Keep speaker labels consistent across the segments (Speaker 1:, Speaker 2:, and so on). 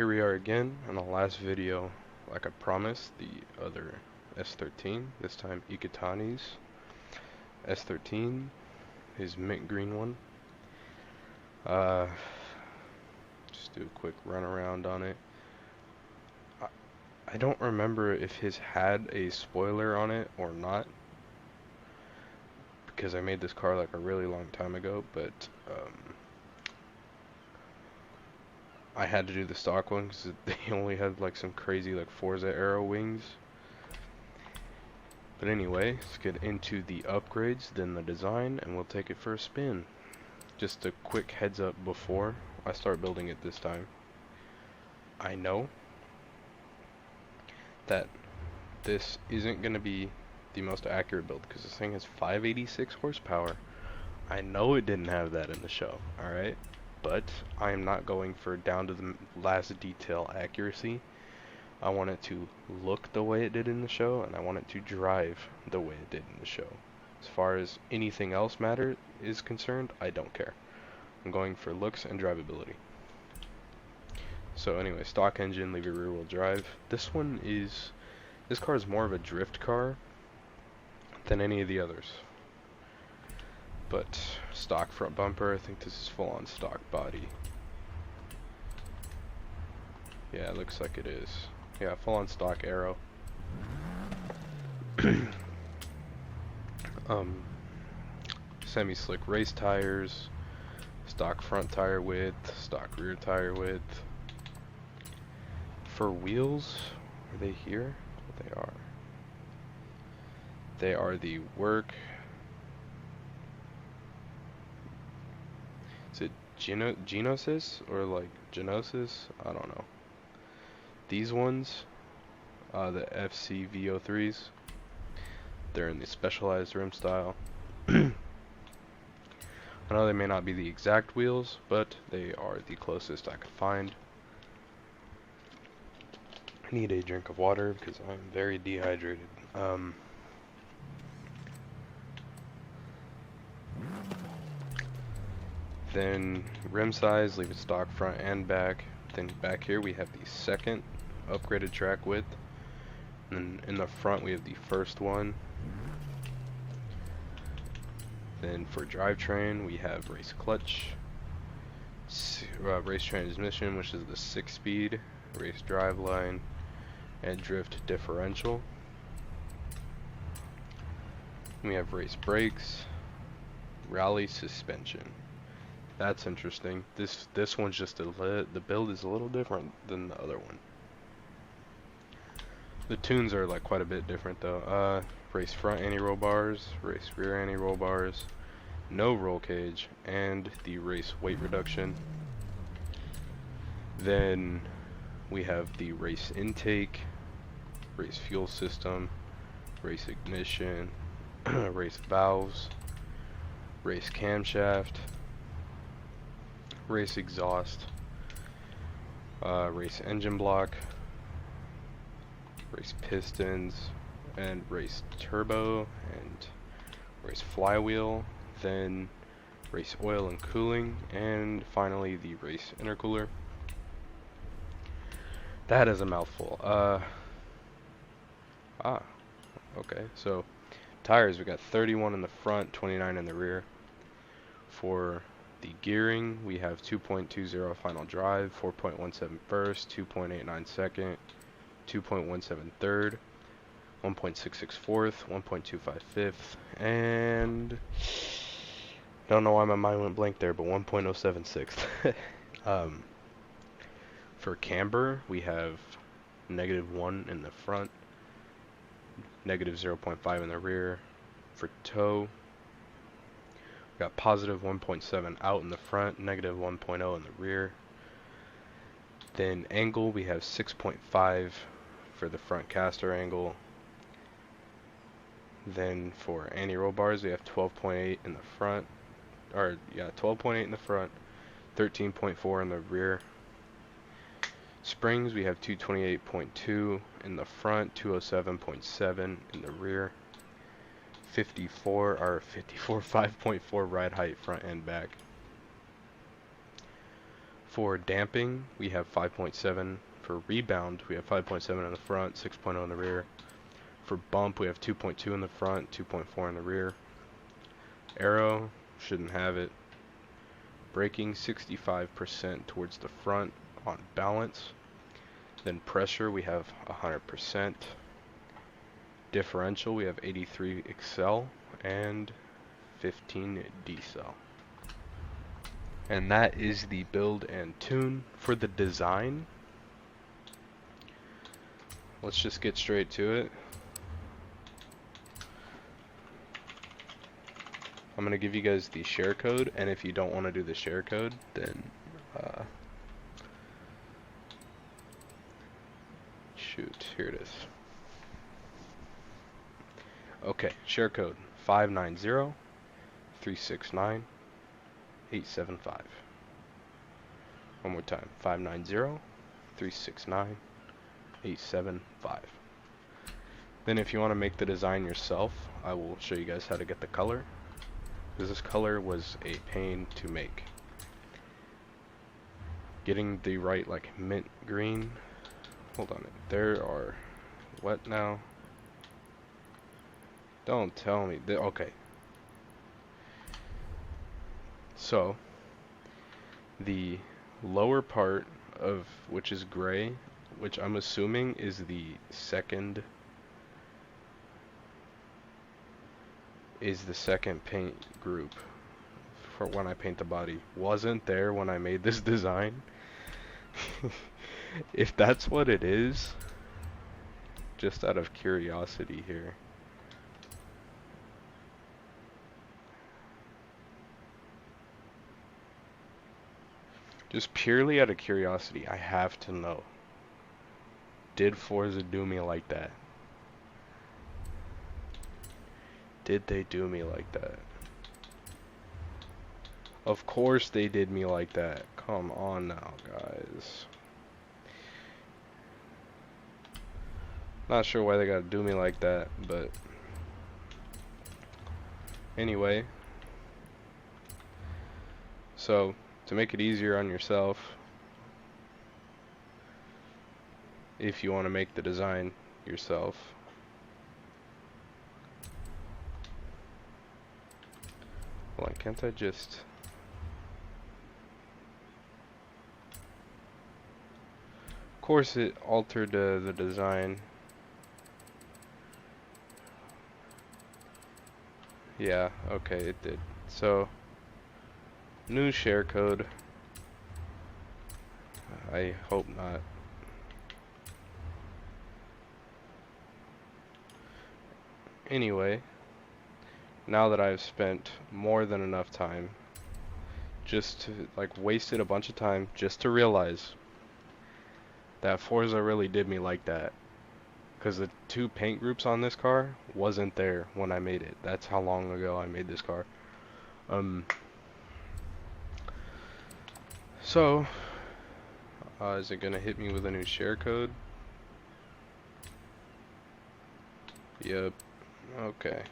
Speaker 1: here we are again in the last video, like I promised, the other S13, this time Iketani's S13, his mint green one. Just do a quick run around on it. I don't remember if his had a spoiler on it or not, because I made this car like a really long time ago, but I had to do the stock one because they only had like some crazy like Forza Aero wings. But anyway, let's get into the upgrades, then the design, and we'll take it for a spin. Just a quick heads up before I start building it this time. I know that this isn't going to be the most accurate build because this thing has 586 horsepower. I know it didn't have that in the show, alright? But I am not going for down to the last detail accuracy. I want it to look the way it did in the show, and I want it to drive the way it did in the show. As far as anything else is concerned, I don't care. I'm going for looks and drivability. So anyway, stock engine, lever rear wheel drive. This car is more of a drift car than any of the others. But stock front bumper, I think this is full on stock body. Yeah, it looks like it is. Yeah, full on stock aero. Semi-slick race tires, stock front tire width, stock rear tire width. For wheels, are they here? They are. They are the work. Is it Genosis or like Genosis? I don't know. These ones, the FC V03s, they're in the specialized rim style. I know they may not be the exact wheels, but they are the closest I could find. I need a drink of water because I'm very dehydrated. Then rim size, leave it stock front and back. Then back here we have the second upgraded track width. And in the front we have the first one. Then for drivetrain we have race clutch, race transmission, which is the 6-speed, race driveline, and drift differential. We have race brakes, rally suspension. That's interesting. This one's just the build is a little different than the other one. The tunes are like quite a bit different though. Race front anti-roll bars, race rear anti-roll bars, no roll cage, and the race weight reduction. Then we have the race intake, race fuel system, race ignition, race valves, race camshaft, race exhaust, race engine block, race pistons, and race turbo, and race flywheel, then race oil and cooling, and finally the race intercooler. That is a mouthful. Okay, so tires, we got 31 in the front, 29 in the rear. For the gearing, we have 2.20 final drive, 4.17 first, 2.89 second, 2.17 third, 1.66 fourth, 1.25 fifth, and don't know why my mind went blank there, but 1.07 sixth. For camber, we have -1 in the front, -0.5 in the rear. For toe, we got +1.7 out in the front, -1.0 in the rear. Then angle, we have 6.5 for the front caster angle. Then for anti-roll bars, we have 12.8 in the front, 12.8 in the front, 13.4 in the rear. Springs, we have 228.2 in the front, 207.7 in the rear. 5.4 ride height front and back. For damping, we have 5.7. For rebound, we have 5.7 in the front, 6.0 in the rear. For bump, we have 2.2 in the front, 2.4 in the rear. Aero, shouldn't have it. Braking, 65% towards the front on balance. Then pressure, we have 100%. Differential, we have 83 accel and 15 decel. And that is the build and tune. For the design, let's just get straight to it. I'm going to give you guys the share code, and if you don't want to do the share code, then shoot, here it is. Okay, share code 590-369-875. One more time, 590-369-875. Then if you want to make the design yourself, I will show you guys how to get the color. This color was a pain to make. Getting the right like mint green. Hold on, there are what now? Don't tell me. Okay. So the lower part of which is gray, which I'm assuming is the second paint group for when I paint the body, wasn't there when I made this design. If that's what it is, just out of curiosity here, just purely out of curiosity, I have to know, did Forza do me like that? Did they do me like that? Of course they did me like that. Come on now, guys. Not sure why they gotta do me like that, but anyway. So, to make it easier on yourself, if you want to make the design yourself, hold on, can't I just... Of course it altered the design. Yeah, okay, it did. So, new share code. I hope not. Anyway, now that I've spent more than enough time, just to, like, wasted a bunch of time just to realize that Forza really did me like that. Because the two paint groups on this car wasn't there when I made it. That's how long ago I made this car. So, is it gonna hit me with a new share code? Yep. Okay.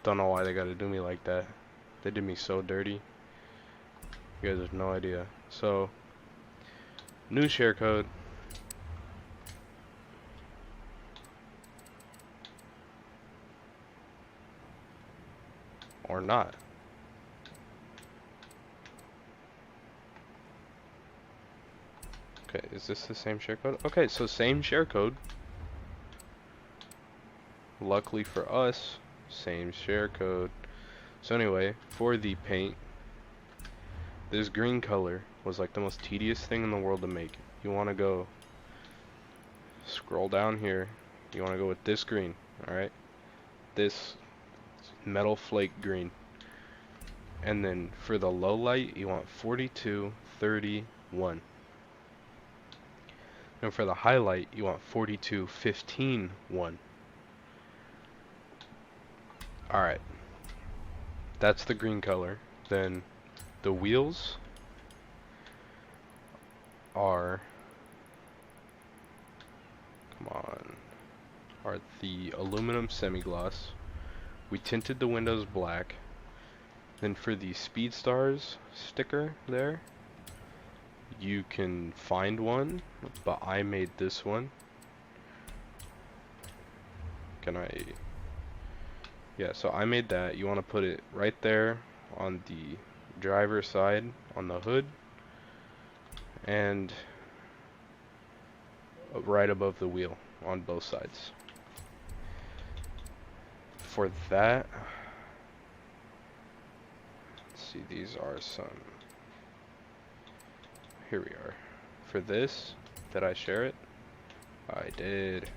Speaker 1: Don't know why they gotta do me like that. They did me so dirty. You guys have no idea. So, new share code. Or not. Okay, is this the same share code? Okay, so same share code. Luckily for us, same share code. So anyway, for the paint, this green color was like the most tedious thing in the world to make. You want to go, scroll down here, you want to go with this green, alright? This metal flake green. And then for the low light, you want 42, 30, 1. And for the highlight, you want 42, 15, 1. Alright. That's the green color. Then the wheels are, come on, are the aluminum semi-gloss. We tinted the windows black. Then for the Speed Stars sticker there, you can find one, but I made this one. Yeah, so I made that. You want to put it right there on the driver's side on the hood and right above the wheel on both sides. For that, let's see, these are some, here we are. For this, did I share it? I did.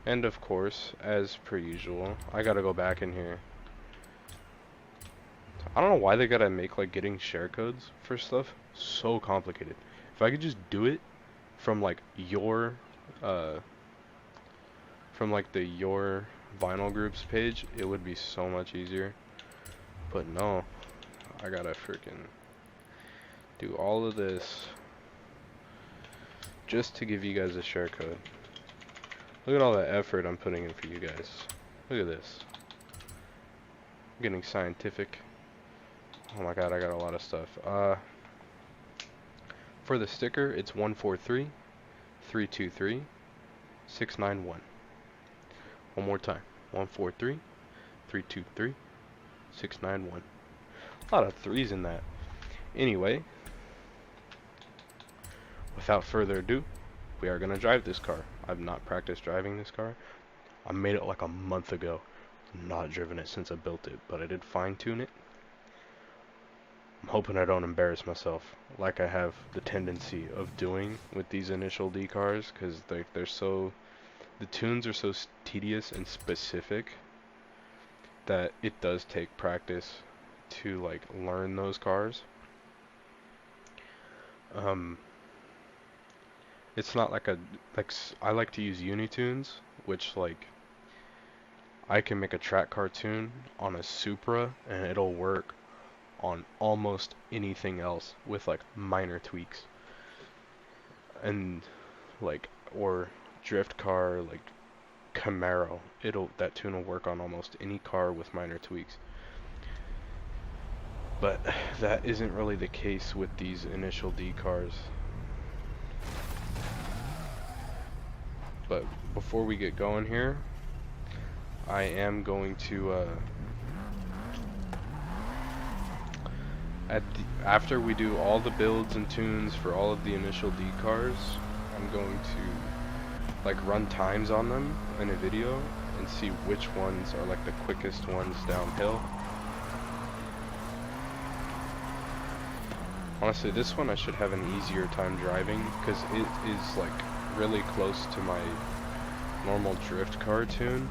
Speaker 1: And of course, as per usual, I gotta go back in here. I don't know why they gotta make like getting share codes for stuff so complicated. If I could just do it from like your your vinyl groups page, it would be so much easier. But no, I gotta freaking do all of this just to give you guys a share code. Look at all the effort I'm putting in for you guys. Look at this. I'm getting scientific. Oh my god, I got a lot of stuff. For the sticker, it's 143-323-691. One more time. 143-323-691. A lot of threes in that. Anyway, without further ado, we are going to drive this car. I've not practiced driving this car. I made it like a month ago. Not driven it since I built it, but I did fine tune it. I'm hoping I don't embarrass myself like I have the tendency of doing with these initial D cars, because they're so, the tunes are so tedious and specific that it does take practice to like learn those cars. It's not like I like to use Unitunes, which like I can make a track cartoon on a Supra and it'll work on almost anything else with like minor tweaks. And like, or drift car like Camaro, that tune will work on almost any car with minor tweaks. But that isn't really the case with these initial D cars. But before we get going here, I am going to after we do all the builds and tunes for all of the initial D cars, I'm going to like run times on them in a video and see which ones are like the quickest ones downhill. Honestly, this one I should have an easier time driving because it is like really close to my normal drift car tune.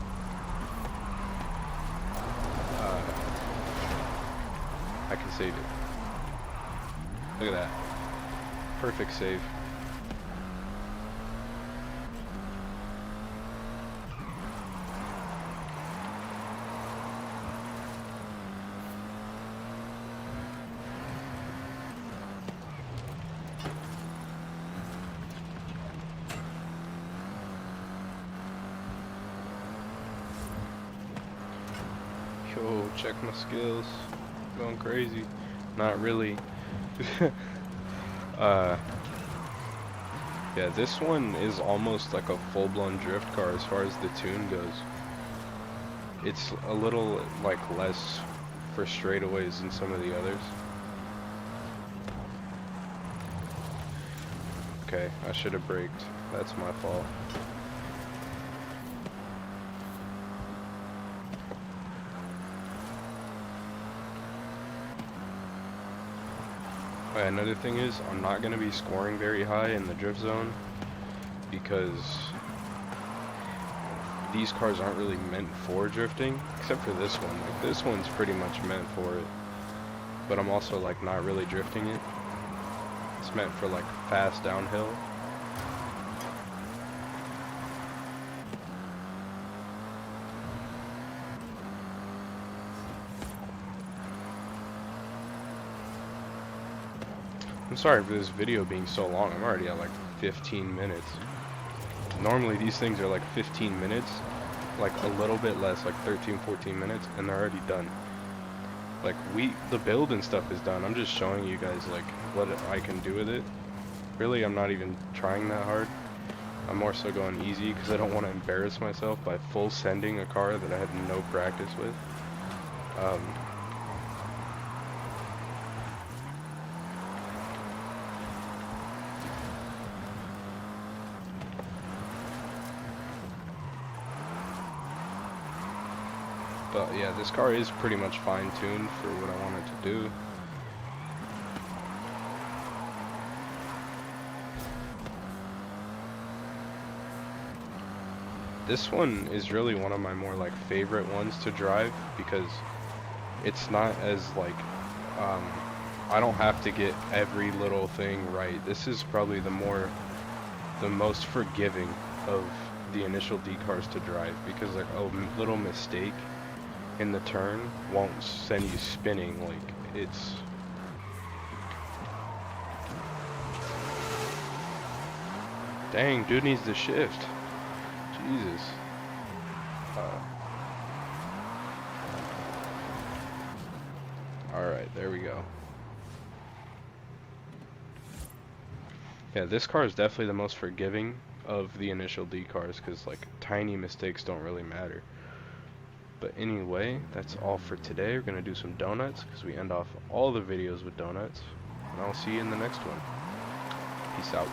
Speaker 1: I can save it. Look at that. Perfect save. Yo, check my skills. Going crazy. Not really. Yeah, this one is almost like a full-blown drift car as far as the tune goes. It's a little like less for straightaways than some of the others. Okay, I should have braked. That's my fault. Another thing is, I'm not going to be scoring very high in the drift zone because these cars aren't really meant for drifting, except for this one. Like, this one's pretty much meant for it, but I'm also like not really drifting it. It's meant for like fast downhill. I'm sorry for this video being so long. I'm already at like 15 minutes. Normally these things are like 15 minutes, like a little bit less, like 13, 14 minutes, and they're already done. Like the build and stuff is done. I'm just showing you guys like what I can do with it. Really, I'm not even trying that hard. I'm more so going easy because I don't want to embarrass myself by full sending a car that I had no practice with. But yeah, this car is pretty much fine-tuned for what I want it to do. This one is really one of my more like favorite ones to drive because it's not as like I don't have to get every little thing right. This is probably the most forgiving of the initial D cars to drive because like a little mistake in the turn won't send you spinning. Like it's dang, dude needs to shift. Jesus. Alright, there we go. Yeah, this car is definitely the most forgiving of the initial D cars because like tiny mistakes don't really matter. But anyway, that's all for today. We're gonna do some donuts because we end off all the videos with donuts. And I'll see you in the next one. Peace out.